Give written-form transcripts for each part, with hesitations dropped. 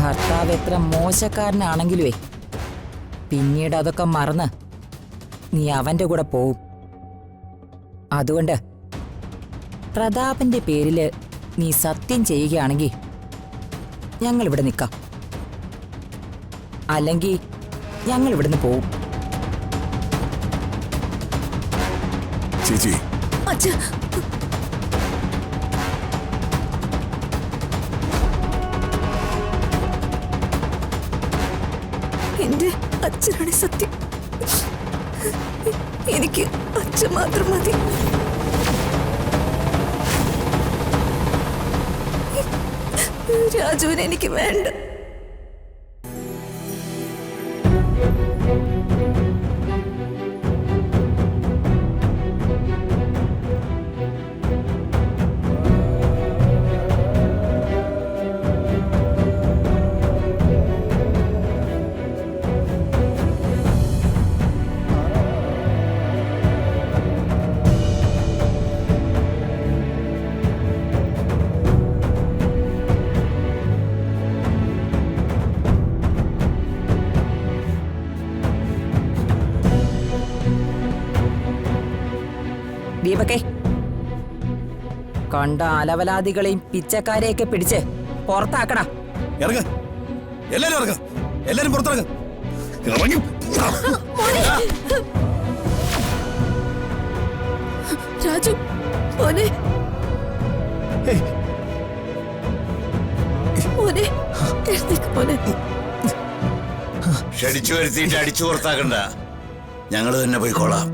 ഭർത്താവ് എത്ര മോശക്കാരനാണെങ്കിലുവേ പിന്നീട് അതൊക്കെ മറന്ന് നീ അവന്റെ കൂടെ പോവും. അതുകൊണ്ട് പ്രതാപന്റെ പേരില് നീ സത്യം ചെയ്യുകയാണെങ്കിൽ ഞങ്ങൾ ഇവിടെ നിൽക്കാം, അല്ലെങ്കിൽ ഞങ്ങൾ ഇവിടുന്ന് പോവും. ചേച്ചി, എന്റെ അച്ഛനാണ് സത്യം. എനിക്ക് അച്ഛൻ മാത്രം മതി. രാജുവിനെ എനിക്ക് വേണ്ട. ദീപകേ, കണ്ട അലവലാദികളെയും പിച്ചക്കാരെയൊക്കെ പിടിച്ച് പുറത്താക്കടാ. ഇറങ്ങ, എല്ലാരും ഇറങ്ങ, എല്ലാരും പുറത്തിറങ്ങ. ഇറങ്ങി. രാജു മോനെ, മോനെ എഴുന്നേക്ക് മോനെ. ക്ഷണിച്ചു വരുത്തിയിട്ട് അടിച്ചു പുറത്താക്കണ്ട, ഞങ്ങൾ തന്നെ പോയിക്കോളാം.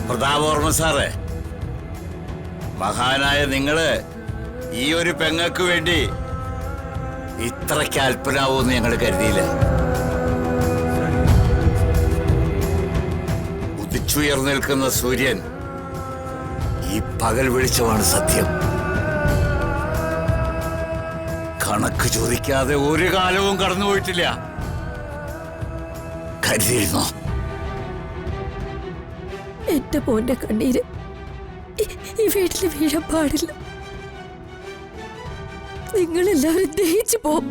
പ്രതാപവർമ്മ സാറേ, മഹാനായ നിങ്ങള് ഈ ഒരു പെങ്ങക്ക് വേണ്ടി ഇത്രയ്ക്ക് അല്പനാവൂന്ന് ഞങ്ങൾ കരുതിയില്ല. ഉദിച്ചുയർന്നിൽക്കുന്ന സൂര്യൻ ഈ പകൽ വെളിച്ചമാണ് സത്യം. കണക്ക് ചോദിക്കാതെ ഒരു കാലവും കടന്നുപോയിട്ടില്ല. കരുതിയിരുന്നോ? എന്റെ മോന്റെ കണ്ണീര് ഈ വീട്ടില് വീഴാൻ പാടില്ല. നിങ്ങളെല്ലാവരും ദഹിച്ചു പോവും.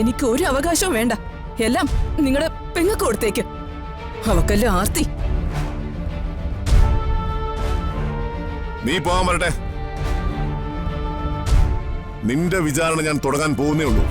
എനിക്ക് ഒരു അവകാശവും വേണ്ട. എല്ലാം നിങ്ങളുടെ പെങ്ങക്ക് കൊടുത്തേക്ക്. അവക്കല്ലേ ആർത്തി. നീ പോകാൻ വരട്ടെ. നിന്റെ വിചാരണ ഞാൻ തുടങ്ങാൻ പോകുന്നേ ഉള്ളൂ.